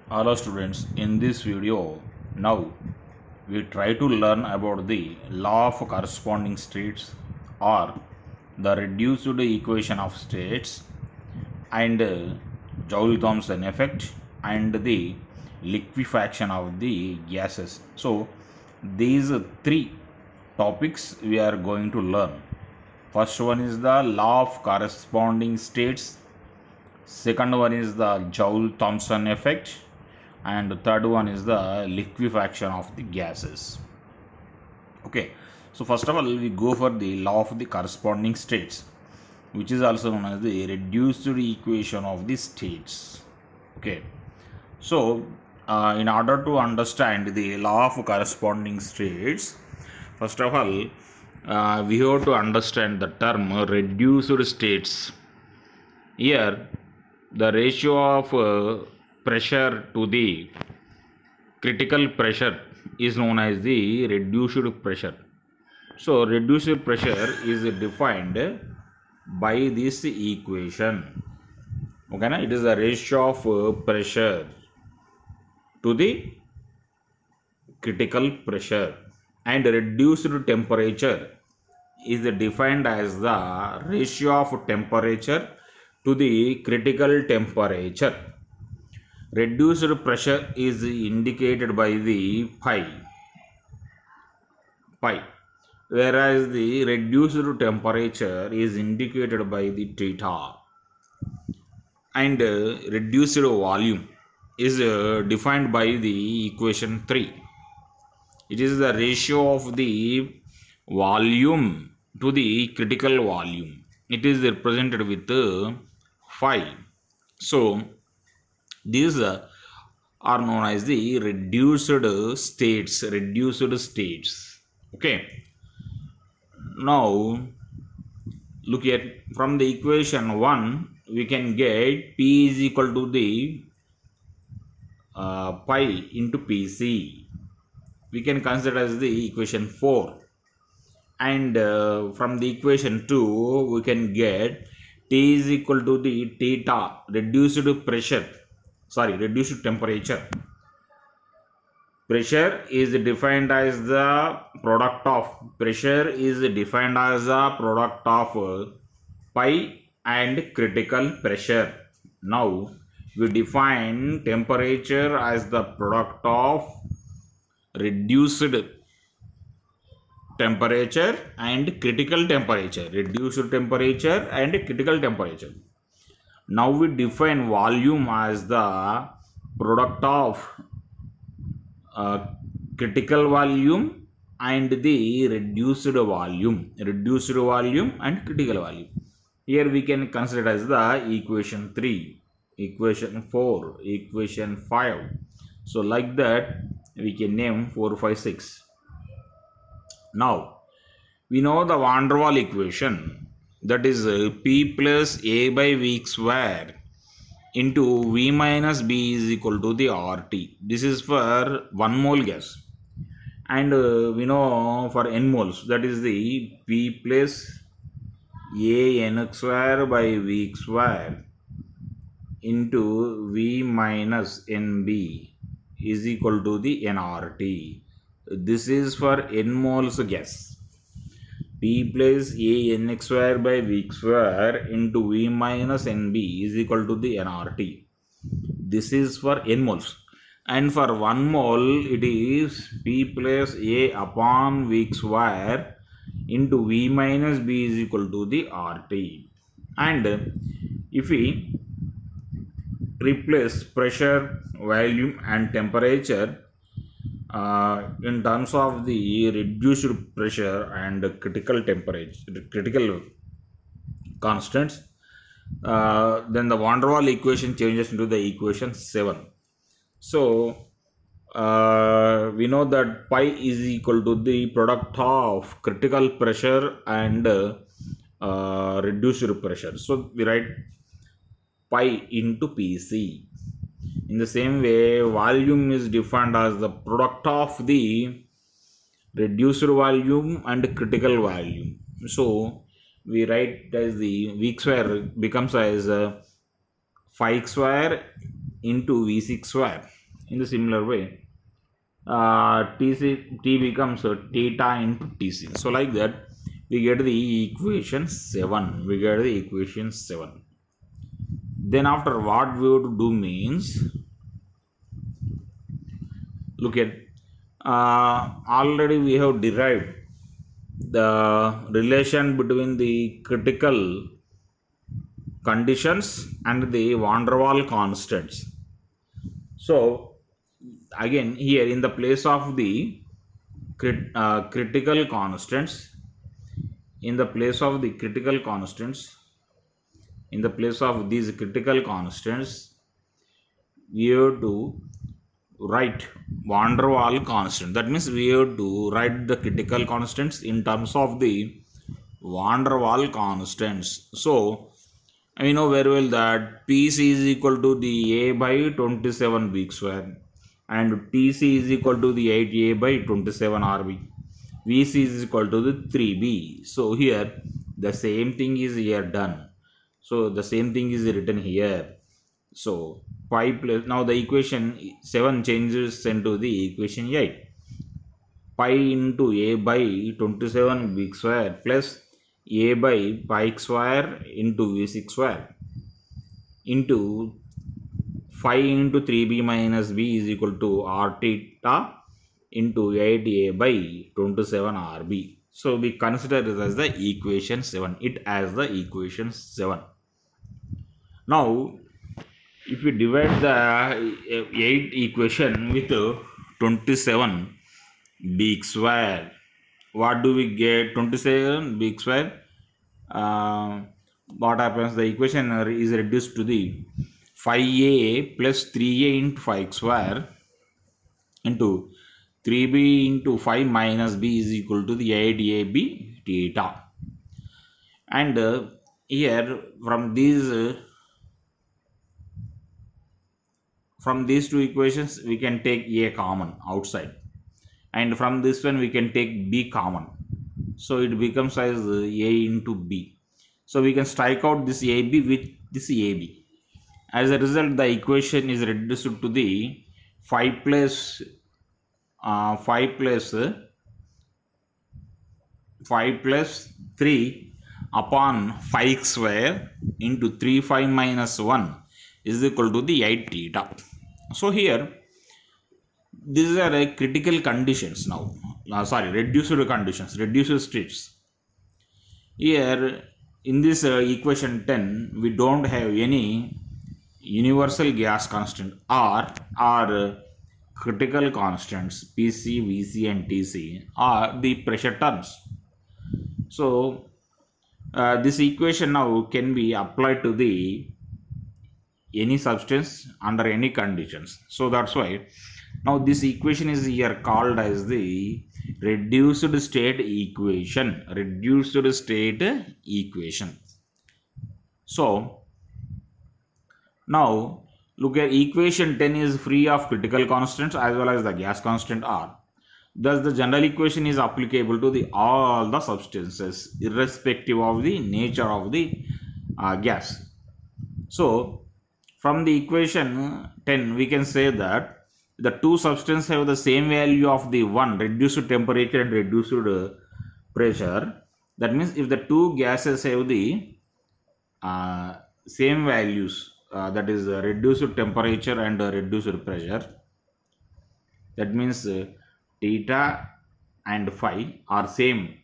Hello students, in this video now we try to learn about the law of corresponding states or the reduced equation of states and Joule-Thomson effect and the liquefaction of the gases. So these three topics we are going to learn. First one is the law of corresponding states. Second one is the Joule-Thomson effect, and the third one is the liquefaction of the gases. Okay, so first of all we go for the law of the corresponding states, which is also known as the reduced equation of the states. Okay, so in order to understand the law of corresponding states, first of all we have to understand the term reduced states. Here the ratio of pressure to the critical pressure is known as the reduced pressure. So reduced pressure is defined by this equation. Okay, na? It is the ratio of pressure to the critical pressure, and reduced temperature is defined as the ratio of temperature to the critical temperature. Reduced pressure is indicated by the pi, whereas the reduced temperature is indicated by the theta, and reduced volume is defined by the equation 3. It is the ratio of the volume to the critical volume. It is represented with phi. So these are known as the reduced states. Okay, now look at from the equation 1 we can get P is equal to the pi into Pc. We can consider as the equation 4, and from the equation 2 we can get T is equal to the theta, reduced temperature. Pressure is defined as the product of pi and critical pressure. Now we define temperature as the product of reduced temperature and critical temperature. Now we define volume as the product of critical volume and the reduced volume and critical volume. Here we can consider as the equation 3, equation 4, equation 5. So like that we can name 4, 5, 6. Now we know the van der Waals equation, that is P plus A by V square into V minus B is equal to the RT. This is for 1 mole gas, and we know for n moles, that is the P plus A n square by V square into V minus NB is equal to the nRT. This is for n moles gas. P plus A n square by V square into V minus NB is equal to the nRT. This is for n moles. And for 1 mole it is P plus A upon V square into V minus B is equal to the RT. And if we replace pressure, volume and temperature in terms of the reduced pressure and critical constants, then the van der Waals equation changes into the equation 7. So we know that pi is equal to the product of critical pressure and reduced pressure. So we write pi into Pc. In the same way, volume is defined as the product of the reduced volume and critical volume. So we write as the V square becomes as phi square into V6 square. In the similar way, T becomes theta into Tc. So like that, we get the equation 7. We get the equation 7. Then after, what we have to do means, look at, already we have derived the relation between the critical conditions and the van der Waal constants. So again, here in the place of the critical constants, in the place of these critical constants, we have to write van der Waal constant. That means we have to write the critical constants in terms of the van der Waal constants. So we know very well that PC is equal to the A by 27 B square and TC is equal to the 8A by 27 RB. VC is equal to the 3B. So here the same thing is here done. So the same thing is written here. So pi plus, now the equation 7 changes into the equation 8. Pi into A by 27 B square plus A by pi square into V6 square into 5 into 3B minus B is equal to R theta into 8A by 27 RB. So we consider this as the equation 7. It as the equation 7. Now, if we divide the 8 equation with 27 B square, what do we get? 27 B square. What happens? The equation is reduced to the 5A plus 3A into 5 square into 3B into 5 minus B is equal to the 8AB theta. And here from these two equations we can take A common outside, and from this one we can take B common. So it becomes as A into B. So we can strike out this AB with this AB. As a result, the equation is reduced to the 5 plus 3 upon 5 square into 3 5 minus 1 is equal to the 8 theta. So here these are critical conditions now. Reduced conditions, reduced states. Here in this equation 10, we don't have any universal gas constant or critical constants PC, VC and TC are the pressure terms. So this equation now can be applied to the any substance under any conditions. So that's why now this equation is here called as the reduced state equation. So now look at equation 10 is free of critical constants as well as the gas constant R. Thus the general equation is applicable to the all the substances irrespective of the nature of the gas. So from the equation 10 we can say that the two substances have the same value of the one reduced temperature and reduced pressure. That means if the two gases have the same values, that is reduced temperature and reduced pressure, that means theta and phi are same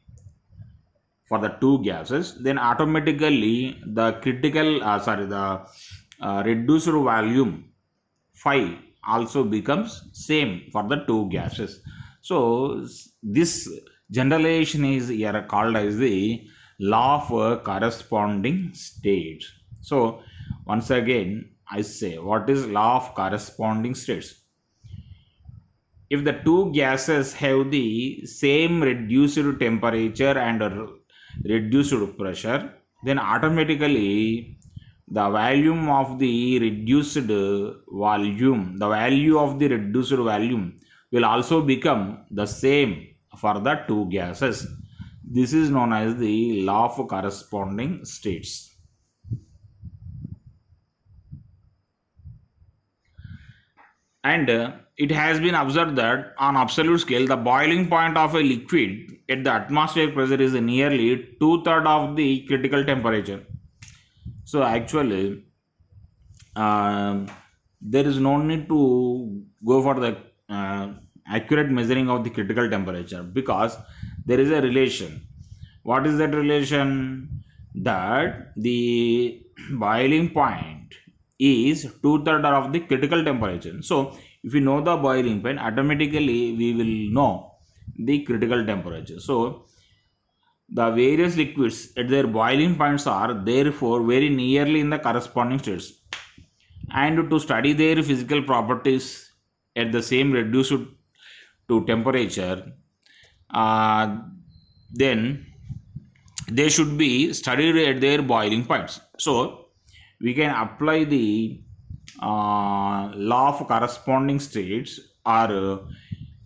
for the two gases, then automatically the critical reduced volume phi also becomes same for the two gases. So this generalization is here called as the law of corresponding states. So once again I say, what is law of corresponding states? If the two gases have the same reduced temperature and reduced pressure, then automatically the volume of the reduced volume, the value of the reduced volume will also become the same for the two gases. This is known as the law of corresponding states. And it has been observed that on absolute scale, the boiling point of a liquid at the atmospheric pressure is nearly two-thirds of the critical temperature. So actually, um, there is no need to go for the accurate measuring of the critical temperature, because there is a relation. What is that relation? That the boiling point is two-thirds of the critical temperature. So if we know the boiling point, automatically we will know the critical temperature. So the various liquids at their boiling points are therefore very nearly in the corresponding states. And to study their physical properties at the same reduced to temperature, uh, then they should be studied at their boiling points. So we can apply the law of corresponding states or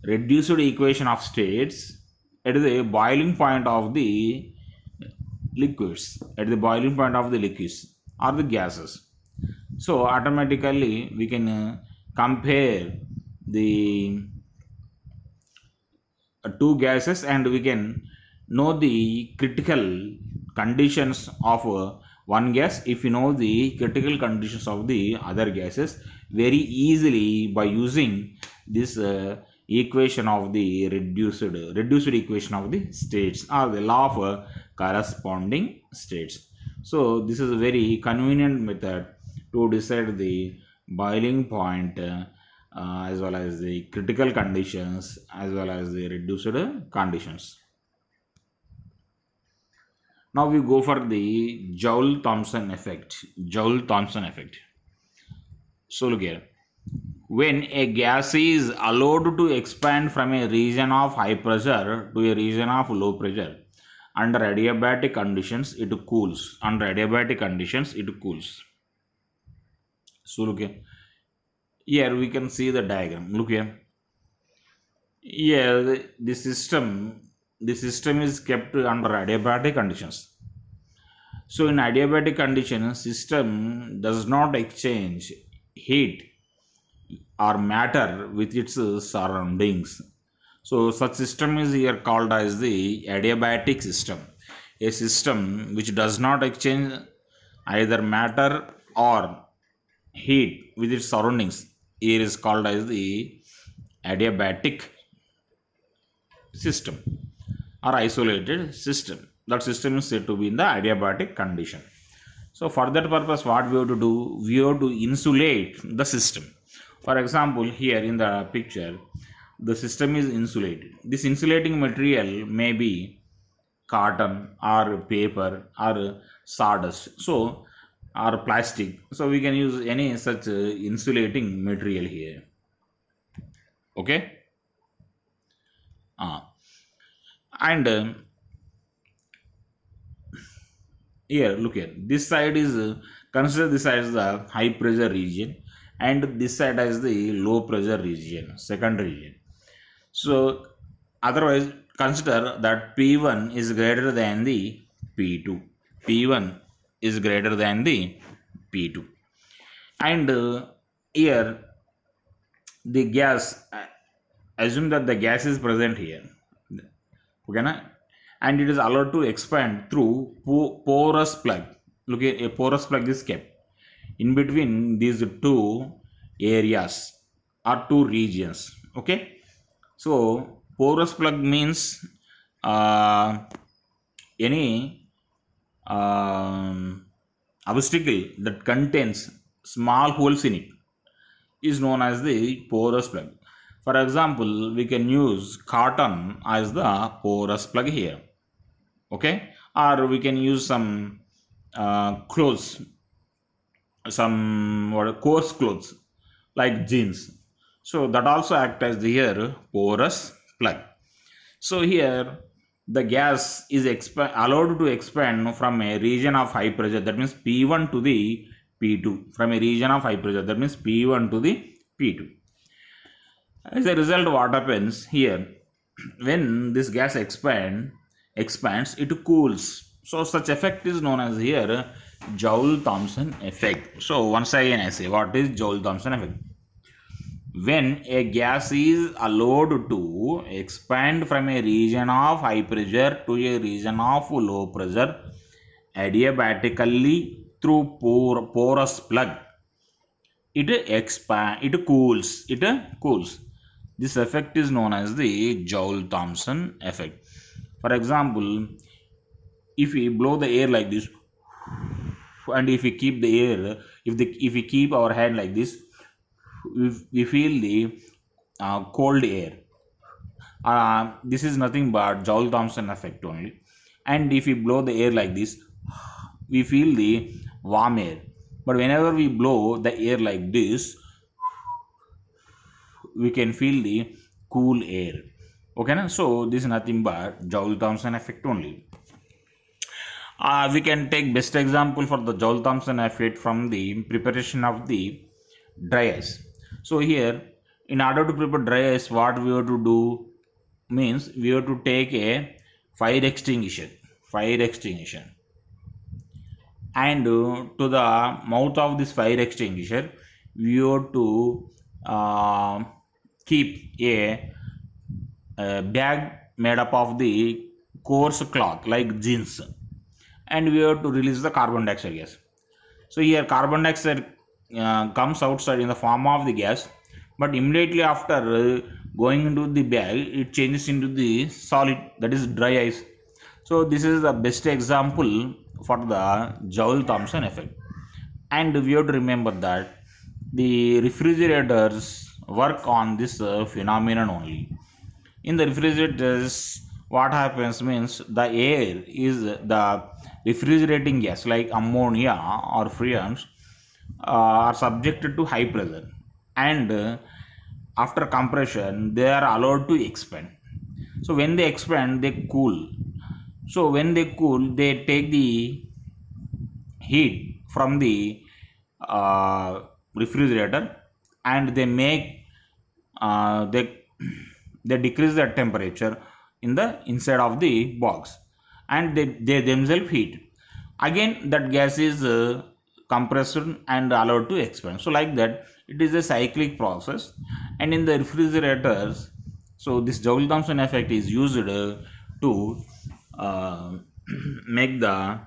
reduced equation of states at the boiling point of the liquids, or the gases. So automatically we can compare the two gases, and we can know the critical conditions of one gas if we know the critical conditions of the other gases very easily by using this equation of the reduced equation of the states, or the law of corresponding states. So this is a very convenient method to decide the boiling point, as well as the critical conditions, as well as the reduced conditions. Now we go for the Joule-Thomson effect. Joule-Thomson effect. So look here. When a gas is allowed to expand from a region of high pressure to a region of low pressure, under adiabatic conditions it cools. Under adiabatic conditions it cools. So look here. Here we can see the diagram. Look here. Here the system is kept under adiabatic conditions. So in adiabatic conditions, system does not exchange heat or matter with its surroundings. So such system is here called as the adiabatic system. A system which does not exchange either matter or heat with its surroundings here is called as the adiabatic system or isolated system. That system is said to be in the adiabatic condition. So for that purpose, what we have to do? We have to insulate the system. For example, here in the picture, the system is insulated. This insulating material may be cotton or paper or sawdust, so or plastic. So we can use any such insulating material here. Okay. And here look here, this side is consider this side as the high pressure region, and this side as the low pressure region, second region. So otherwise consider that P1 is greater than the P2. P1 is greater than the P2. And here the gas, assume that the gas is present here. Okay, na? And it is allowed to expand through porous plug. Look at a porous plug is kept in between these two areas or two regions. Okay, so porous plug means any obstacle that contains small holes in it is known as the porous plug. For example, we can use cotton as the porous plug here. Okay, or we can use some clothes, some coarse clothes like jeans. So that also act as the here porous plug. So here the gas is allowed to expand from a region of high pressure, that means P1 to the P2, from a region of high pressure, that means P1 to the P2. As a result, what happens here, when this gas expands, it cools. So such effect is known as here Joule-Thomson effect. So once again I say, what is Joule-Thomson effect? when a gas is allowed to expand from a region of high pressure to a region of low pressure adiabatically through porous plug, it cools. This effect is known as the Joule-Thomson effect. For example, if we blow the air like this, and if we keep the air, if we keep our hand like this, we feel the cold air. This is nothing but Joule-Thomson effect only. And if we blow the air like this, we feel the warm air. But whenever we blow the air like this, we can feel the cool air. Okay, na? So this is nothing but Joule-Thomson effect only. We can take best example for the Joule-Thomson effect from the preparation of the dry ice. So here, in order to prepare dry ice, what we have to do means we have to take a fire extinguisher, and to the mouth of this fire extinguisher, we have to keep a bag made up of the coarse cloth like jeans, and we have to release the carbon dioxide gas. So here carbon dioxide comes outside in the form of the gas, but immediately after going into the bag, it changes into the solid, that is dry ice. So this is the best example for the Joule-Thomson effect. And we have to remember that the refrigerators work on this phenomenon only. In the refrigerators, what happens means the air is the refrigerating gas like ammonia or freons are subjected to high pressure, and after compression they are allowed to expand. So when they expand, they cool. So when they cool, they take the heat from the refrigerator, and they make they decrease the temperature in the inside of the box, and they themselves heat. Again that gas is compressed and allowed to expand. So like that, it is a cyclic process. And in the refrigerators, so this Joule-Thomson effect is used to make the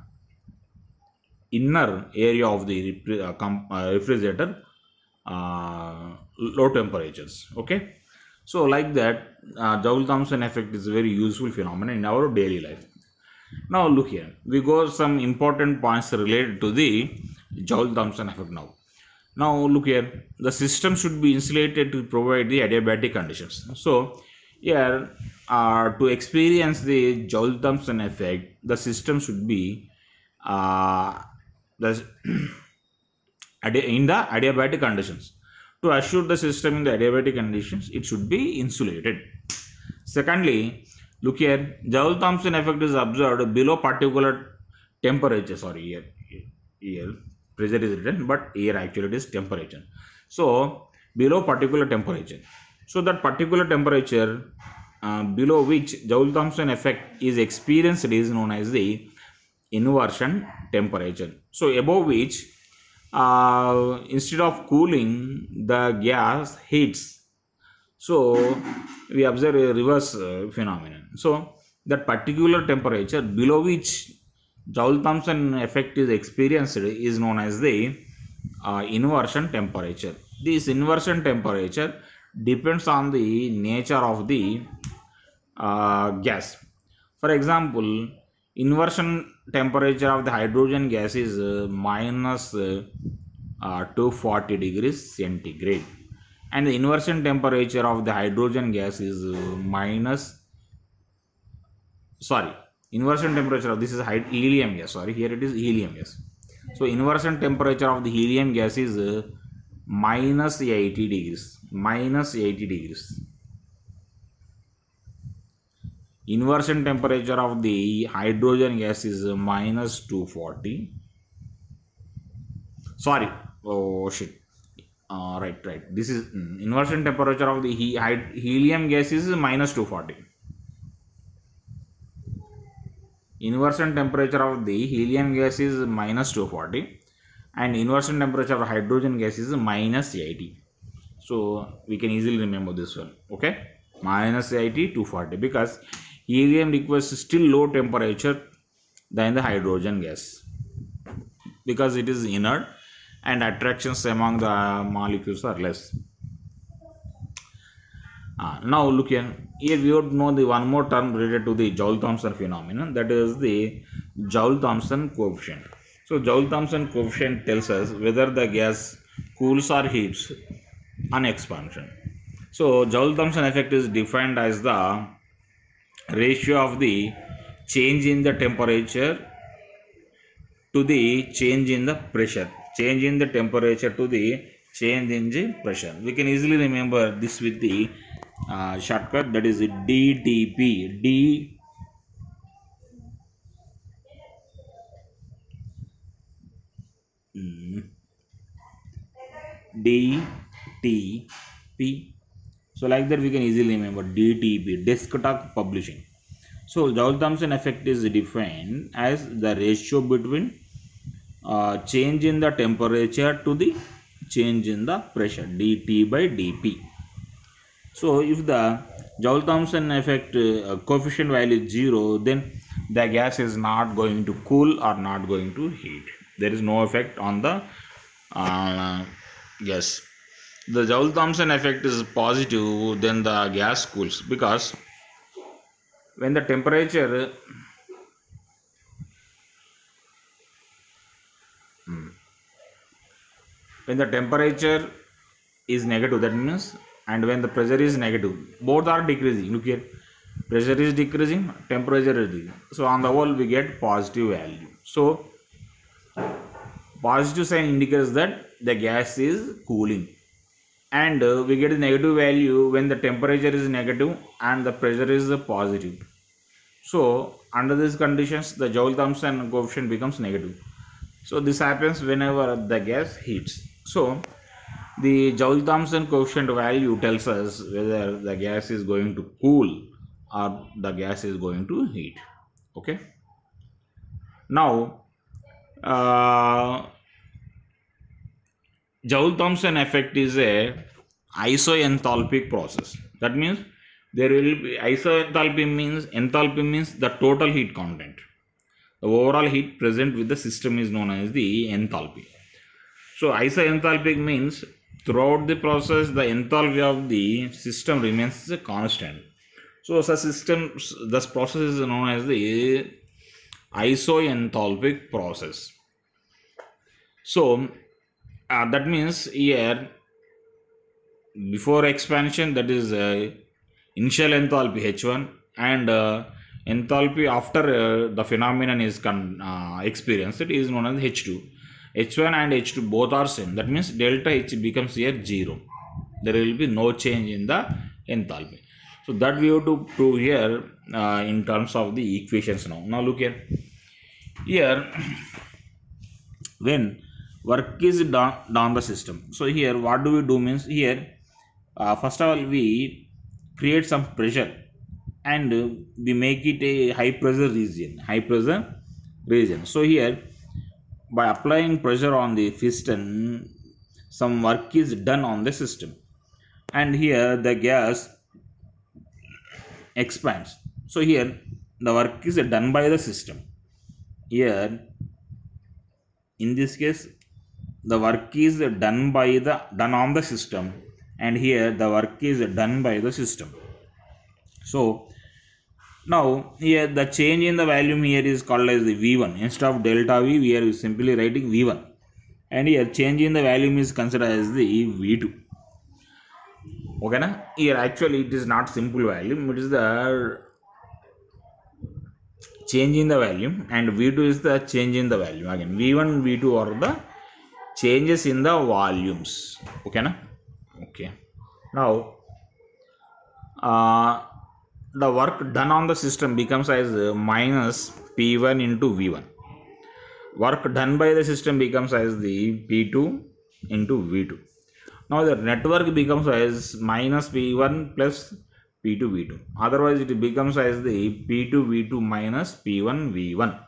inner area of the refrigerator low temperatures. Okay, so like that, Joule-Thomson effect is a very useful phenomenon in our daily life. Now look here, we go some important points related to the Joule-Thomson effect now. Now look here, the system should be insulated to provide the adiabatic conditions. So here, to experience the Joule-Thomson effect, the system should be in the adiabatic conditions. To assure the system in the adiabatic conditions, it should be insulated. Secondly, look here, Joule-Thomson effect is observed below particular temperature. Sorry, here pressure is written, but here actually it is temperature. So below particular temperature. So that particular temperature below which Joule-Thomson effect is experienced is known as the inversion temperature. So above which, instead of cooling, the gas heats. So we observe a reverse phenomenon. So that particular temperature below which Joule-Thomson effect is experienced is known as the inversion temperature. This inversion temperature depends on the nature of the gas. For example, inversion temperature of the hydrogen gas is minus 240 degrees centigrade, and the inversion temperature of the hydrogen gas is inversion temperature of this is helium gas. Sorry, here it is helium gas. So inversion temperature of the helium gas is minus 80 degrees. Inversion temperature of the hydrogen gas is minus 240. Sorry, oh shit. Right. This is inversion temperature of the helium gas is minus 240. Inversion temperature of the helium gas is minus 240, and inversion temperature of hydrogen gas is minus 80. So we can easily remember this one. Okay, minus 80 240, because helium requires still low temperature than the hydrogen gas, because it is inert and attractions among the molecules are less. Now look here. Here we would know the one more term related to the Joule-Thomson phenomenon, that is the Joule-Thomson coefficient. So Joule-Thomson coefficient tells us whether the gas cools or heats on expansion. So Joule-Thomson effect is defined as the ratio of the change in the temperature to the change in the pressure. Change in the temperature to the change in the pressure. We can easily remember this with the shortcut, that is DTP. DTP. So like that we can easily remember DTP, desktop publishing. So Joule-Thomson effect is defined as the ratio between change in the temperature to the change in the pressure, dt by dp. So if the Joule-Thomson effect coefficient value is 0, then the gas is not going to cool or not going to heat. There is no effect on the gas. The Joule-Thomson effect is positive, then the gas cools, because when the temperature is negative, that means, and when the pressure is negative, both are decreasing. Look here, pressure is decreasing, temperature is decreasing. So on the whole we get positive value. So positive sign indicates that the gas is cooling, and we get the negative value when the temperature is negative and the pressure is positive. So under these conditions the Joule-Thomson coefficient becomes negative. So this happens whenever the gas heats. So the Joule-Thomson coefficient value tells us whether the gas is going to cool or the gas is going to heat. Okay. Now Joule-Thomson effect is a isoenthalpic process. That means there will be isoenthalpy means the total heat content. The overall heat present with the system is known as the enthalpy. So isoenthalpic means throughout the process the enthalpy of the system remains constant. So this process is known as the isoenthalpic process. So that means here before expansion, that is initial enthalpy H1, and enthalpy after the phenomenon is experienced, it is known as H2. H1 and H2 both are same. That means delta H becomes here 0. There will be no change in the enthalpy. So that we have to prove here in terms of the equations now. Now look here. Here when work is done on the system. So here what do we do means, here first of all we create some pressure and we make it a high pressure region. So here by applying pressure on the piston, some work is done on the system, and here the gas expands. So here the work is done by the system. Here in this case the work is done on the system, and here the work is done by the system. So now here the change in the volume here is called as the V1. Instead of delta V, we are simply writing V1, and here change in the volume is considered as the V2. Okay na? Here actually it is not simple volume, it is the change in the volume, and V2 is the change in the volume. Again V1 V2 are the changes in the volumes. Okay na? Okay. Now the work done on the system becomes as minus P1 into V1. Work done by the system becomes as the P2 into V2. Now the network becomes as minus P1 plus P2 V2. Otherwise it becomes as the P2 V2 minus P1 V1.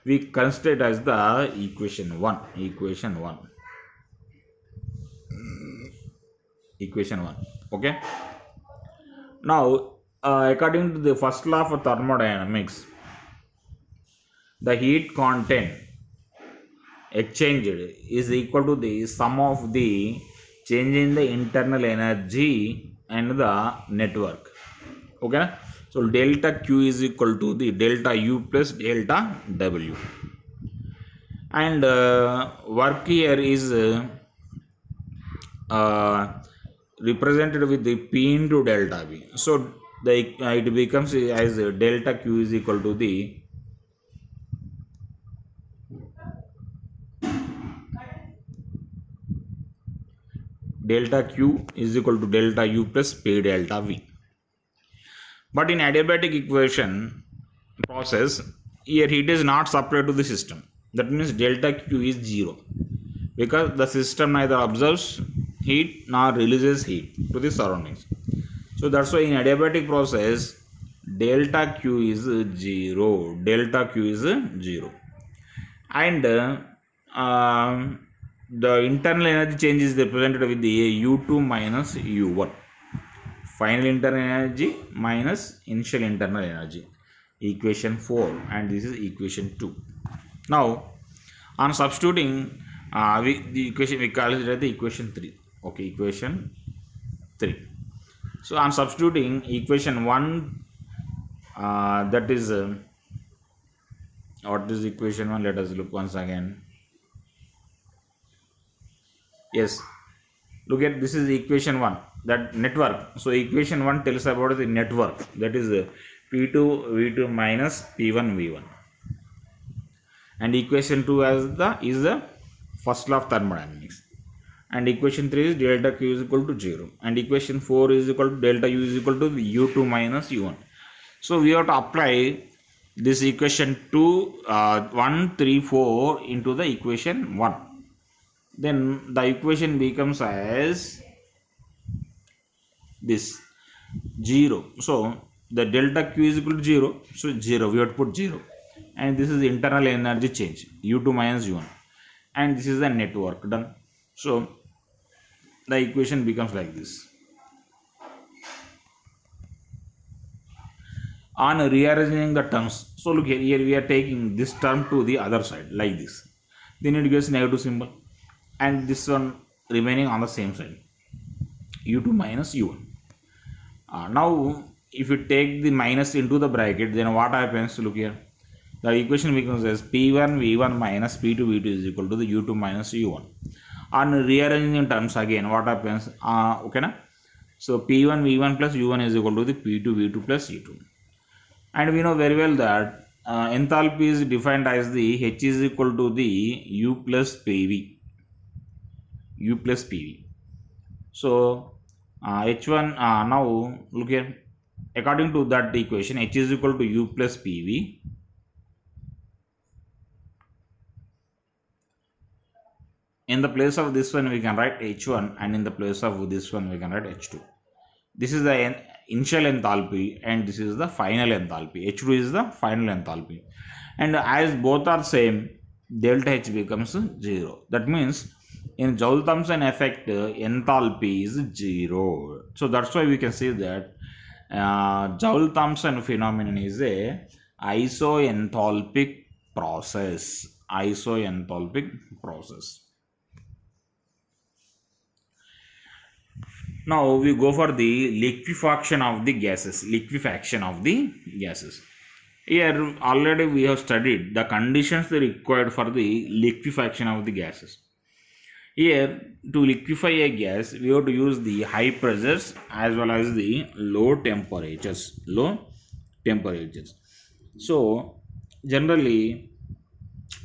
We consider it as the equation 1. equation 1. Okay. Now, according to the first law of thermodynamics, the heat content exchanged is equal to the sum of the change in the internal energy and the network. Okay. So delta Q is equal to the delta U plus delta W. And work here is represented with the P into delta V. So it becomes as delta Q is equal to the delta Q is equal to delta U plus P delta V. But in adiabatic equation process, here heat is not supplied to the system. That means delta Q is 0 because the system neither absorbs heat nor releases heat to the surroundings. So that's why in adiabatic process delta Q is 0. Delta Q is 0. And the internal energy change is represented with the U2 minus U1. Final internal energy minus initial internal energy. Equation 4, and this is equation 2. Now, on substituting, the equation we call it as the equation 3. Okay, equation 3. So, on substituting equation 1, that is what is equation 1? Let us look once again. Yes, look at this is equation 1, that network. So equation 1 tells about the network, that is P2 V2 minus P1 V1, and equation 2 is the first law of thermodynamics, and equation 3 is delta Q is equal to 0, and equation 4 is equal to delta U is equal to U2 minus U1. So we have to apply this equation 2 1 3 4 into the equation 1. Then the equation becomes as this 0. So the delta Q is equal to 0. So 0, we have to put 0. And this is the internal energy change, U2 minus U1. And this is the network done. So the equation becomes like this. On rearranging the terms, so look here we are taking this term to the other side like this. Then it gives negative symbol. And this one remaining on the same side, U2 minus U1. Now if you take the minus into the bracket, then what happens? Look here, the equation becomes as P1 V1 minus P2 V2 is equal to the U2 minus U1. On rearranging terms again, what happens? Okay na? So P1 V1 plus U1 is equal to the P2 V2 plus U2. And we know very well that enthalpy is defined as the H is equal to the U plus PV. U plus PV. So H1 now look here, according to that equation, H is equal to U plus PV. In the place of this one we can write H1, and in the place of this one we can write H2. This is the initial enthalpy and this is the final enthalpy. H2 is the final enthalpy, and as both are same, delta H becomes 0. That means in Joule-Thomson effect, enthalpy is 0. So that's why we can say that Joule-Thomson phenomenon is a isoenthalpic process. Isoenthalpic process. Now we go for the liquefaction of the gases. Liquefaction of the gases. Here already we have studied the conditions required for the liquefaction of the gases. Here, to liquefy a gas, we have to use the high pressures as well as the low temperatures. So, generally,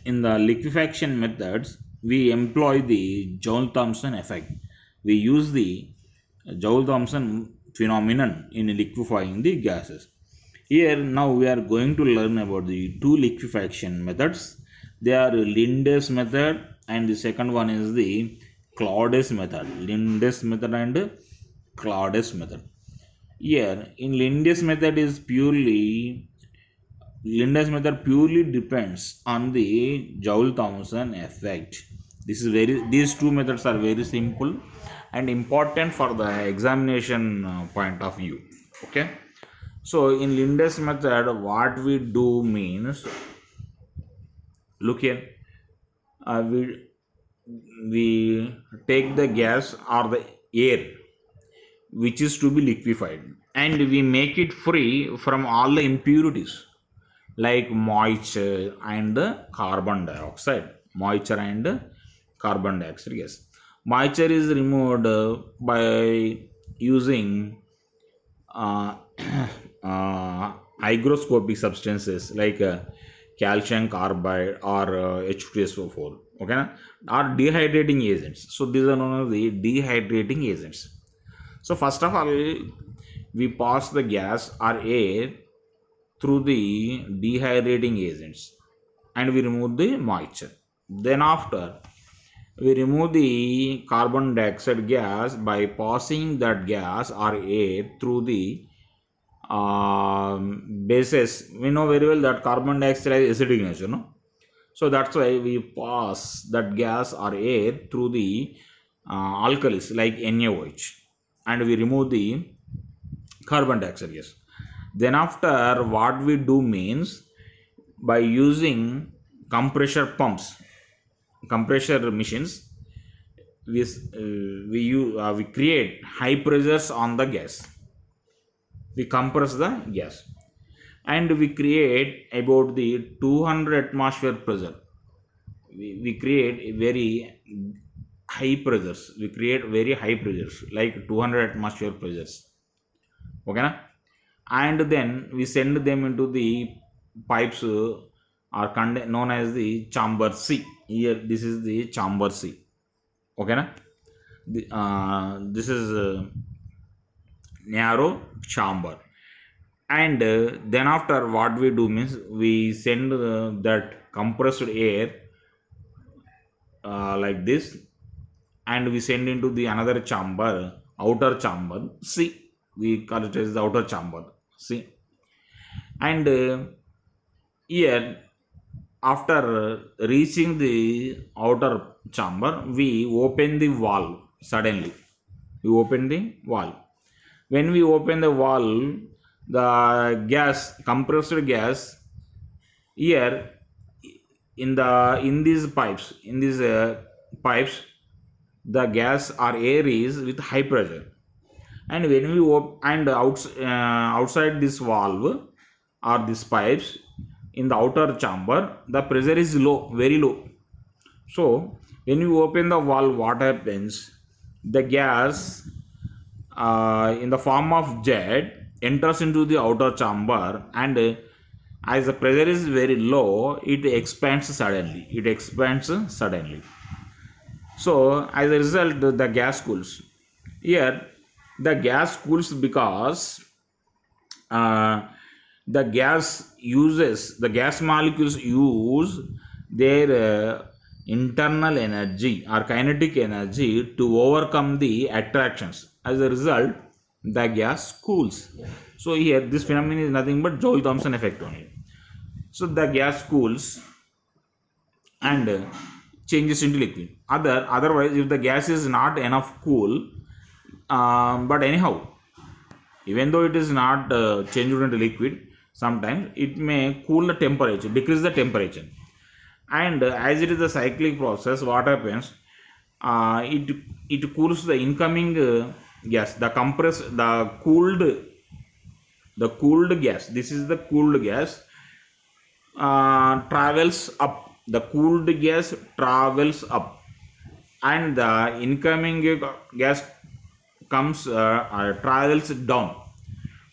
in the liquefaction methods, we employ the Joule-Thomson effect. We use the Joule-Thomson phenomenon in liquefying the gases. Here, now we are going to learn about the two liquefaction methods. They are Linde's method, and the second one is the Claude's method. Linde's method and Claude's method. Here in Linde's method purely depends on the Joule-Thomson effect. These two methods are very simple, and important for the examination point of view. Okay, so in Linde's method, what we do means, look here, we take the gas or the air which is to be liquefied, and we make it free from all the impurities like moisture and carbon dioxide. Moisture and carbon dioxide gas. Moisture is removed by using uh, hygroscopic substances like calcium carbide or H2SO4, okay, or dehydrating agents. So these are known as the dehydrating agents. So first of all, we pass the gas or air through the dehydrating agents and we remove the moisture. Then after, we remove the carbon dioxide gas by passing that gas or air through the bases. We know very well that carbon dioxide is acidic nature, no? So that's why we pass that gas or air through the alkalis like NaOH, and we remove the carbon dioxide gas. Then after, what we do means, by using compressor pumps, compressor machines, we create high pressures on the gas. We compress the gas and we create about the 200 atmosphere pressure. We create very high pressures. We create very high pressures like 200 atmosphere pressures. Okay, na? And then we send them into the pipes are known as the chamber C. Here this is the chamber C. Okay, na? This is narrow chamber, and then after, what we do means, we send that compressed air like this, and we send into the another chamber, outer chamber C. We call it as the outer chamber C. And here, after reaching the outer chamber, we open the valve suddenly. We open the valve. When we open the valve, the gas, compressed gas, here in these pipes, the gas or air is with high pressure. And when we outside this valve or these pipes, in the outer chamber, the pressure is low, very low. So when you open the valve, what happens? The gas in the form of jet enters into the outer chamber, and as the pressure is very low, it expands suddenly. So as a result, the gas cools. Here the gas cools because the gas molecules use their internal energy or kinetic energy to overcome the attractions. As a result, the gas cools. So here this phenomenon is nothing but Joule-Thomson effect only. So the gas cools and changes into liquid. Otherwise, if the gas is not enough cool, but anyhow, even though it is not changed into liquid, sometimes it may cool the temperature, decrease the temperature. And as it is a cyclic process, what happens? It cools the incoming gas, the cooled gas. This is the cooled gas travels up. The cooled gas travels up, and the incoming gas comes travels down.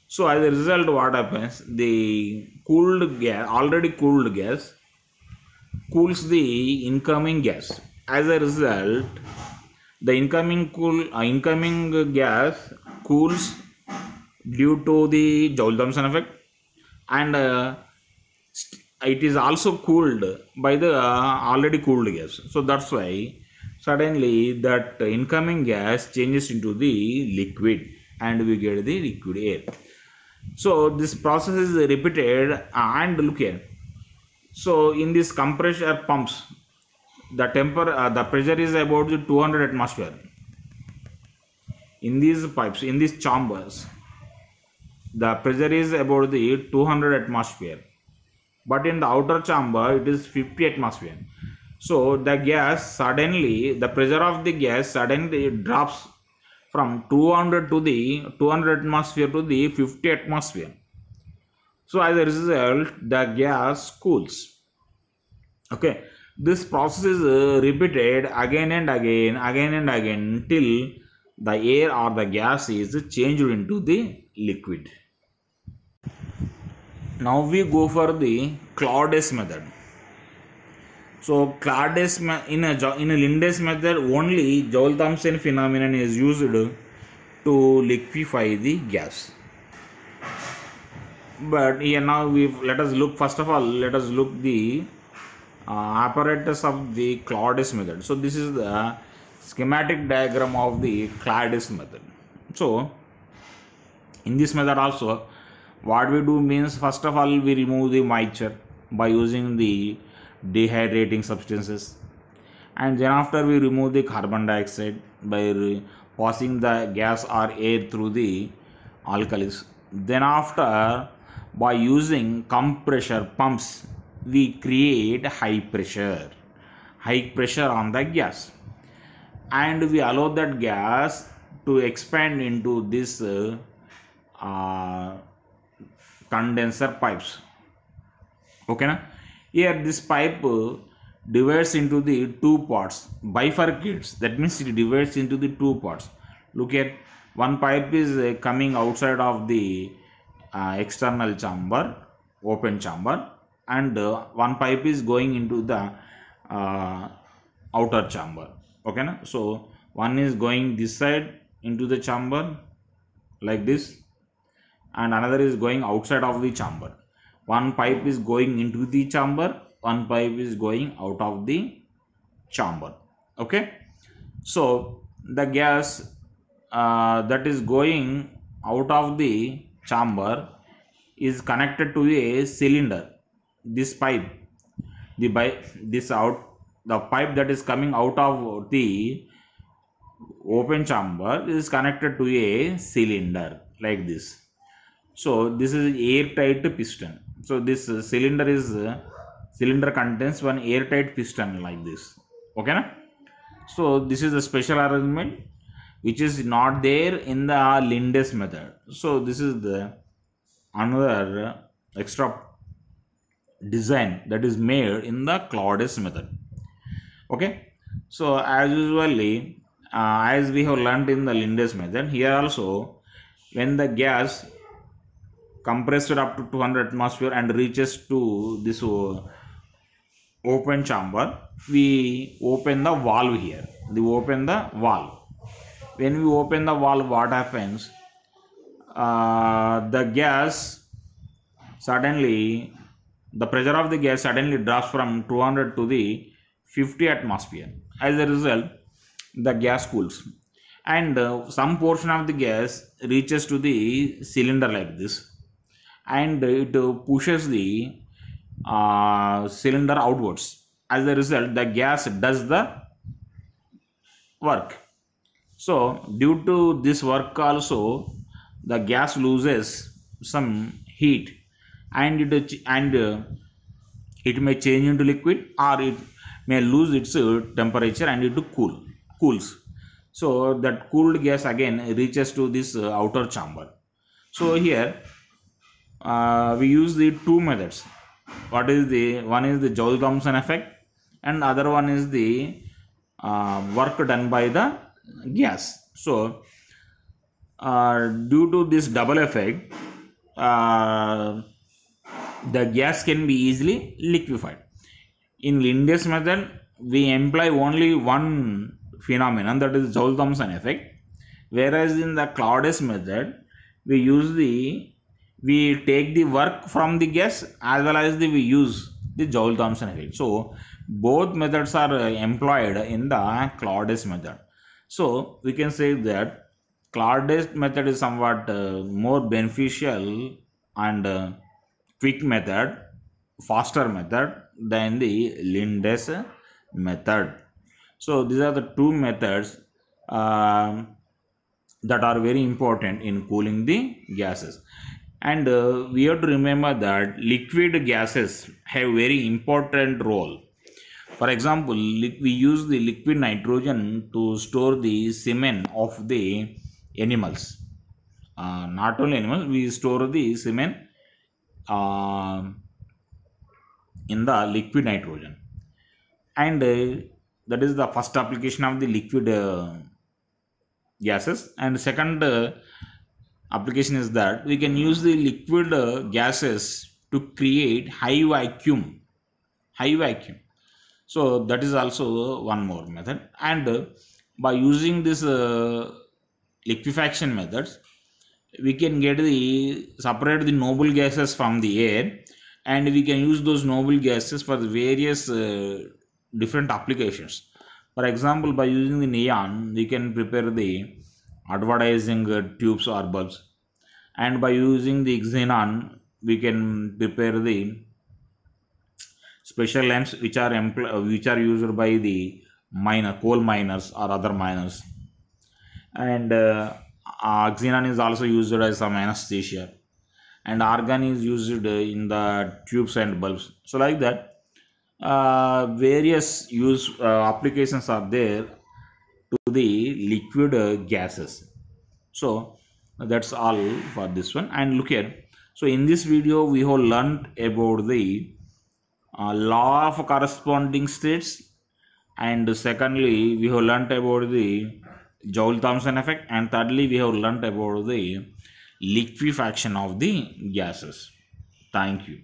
So as a result, what happens? The already cooled gas cools the incoming gas. As a result, the incoming gas cools due to the Joule-Thomson effect, and it is also cooled by the already cooled gas. So that's why suddenly that incoming gas changes into the liquid and we get the liquid air. So this process is repeated, and look here. So in this compressor pumps, the pressure is about 200 atmosphere. in these pipes, in these chambers, the pressure is about the 200 atmosphere, but in the outer chamber it is 50 atmosphere. So the gas suddenly, the pressure of the gas suddenly drops from 200 to the 200 atmosphere to the 50 atmosphere. So as a result, the gas cools. Okay, this process is repeated again and again till the air or the gas is changed into the liquid. Now we go for the Claudius method. So Claudius in a Lindes method, only Joule-Thomson phenomenon is used to liquefy the gas. But here now let us look, first of all let us look the apparatus of the Claudius method. So this is the schematic diagram of the Claudius method. So in this method also, what we do means, first of all we remove the moisture by using the dehydrating substances, and then after we remove the carbon dioxide by passing the gas or air through the alkalis. Then after, by using compressor pumps, we create high pressure on the gas, and we allow that gas to expand into this condenser pipes. Okay na? Here this pipe divides into the two parts, bifurcates, that means it divides into the two parts. Look here, one pipe is coming outside of the external chamber, open chamber, and one pipe is going into the outer chamber. Okay na? So one is going this side into the chamber like this, and another is going outside of the chamber. One pipe is going into the chamber, one pipe is going out of the chamber. Okay, so the gas that is going out of the chamber is connected to a cylinder. This pipe, the pipe that is coming out of the open chamber is connected to a cylinder like this. So this is airtight piston. So this cylinder contains one airtight piston like this. Okay na? So this is a special arrangement which is not there in the Lindes method. So this is the another extra design that is made in the Claudius method. Okay, so as usually as we have learned in the Lindes method, here also when the gas compressed up to 200 atmosphere and reaches to this open chamber, we open the valve here. We open the valve. When we open the valve, what happens? The gas suddenly, the pressure of the gas suddenly drops from 200 to the 50 atmosphere. As a result, the gas cools, and some portion of the gas reaches to the cylinder like this, and it pushes the cylinder outwards. As a result, the gas does the work. So due to this work also, the gas loses some heat, and it may change into liquid, or it may lose its temperature and it cools. So that cooled gas again reaches to this outer chamber. So here we use the two methods. One is the Joule-Thomson effect, and other one is the work done by the gas. So due to this double effect, the gas can be easily liquefied. In Lindes method, we employ only one phenomenon, that is Joule-Thomson effect, whereas in the Claudius method, we take the work from the gas as well as we use the Joule-Thomson effect. So both methods are employed in the Claudius method. So we can say that Claudius method is somewhat more beneficial and quick method, faster method than the Lindes method. So these are the two methods that are very important in cooling the gases. And we have to remember that liquid gases have very important role. For example, we use the liquid nitrogen to store the semen of the animals. Not only animals, we store the semen uh, in the liquid nitrogen. And that is the first application of the liquid gases. And second application is that we can use the liquid gases to create high vacuum. So that is also one more method. And by using this liquefaction methods, we can get the separate the noble gases from the air, and we can use those noble gases for the various different applications. For example, by using the neon, we can prepare the advertising tubes or bulbs, and by using the xenon, we can prepare the special lamps which are used by the coal miners or other miners. And xenon is also used as some anesthesia, and argon is used in the tubes and bulbs. So like that, various use applications are there to the liquid gases. So that's all for this one. And look here, so in this video we have learned about the law of corresponding states, and secondly we have learnt about the Joule-Thomson effect, and thirdly we have learnt about the liquefaction of the gases. Thank you.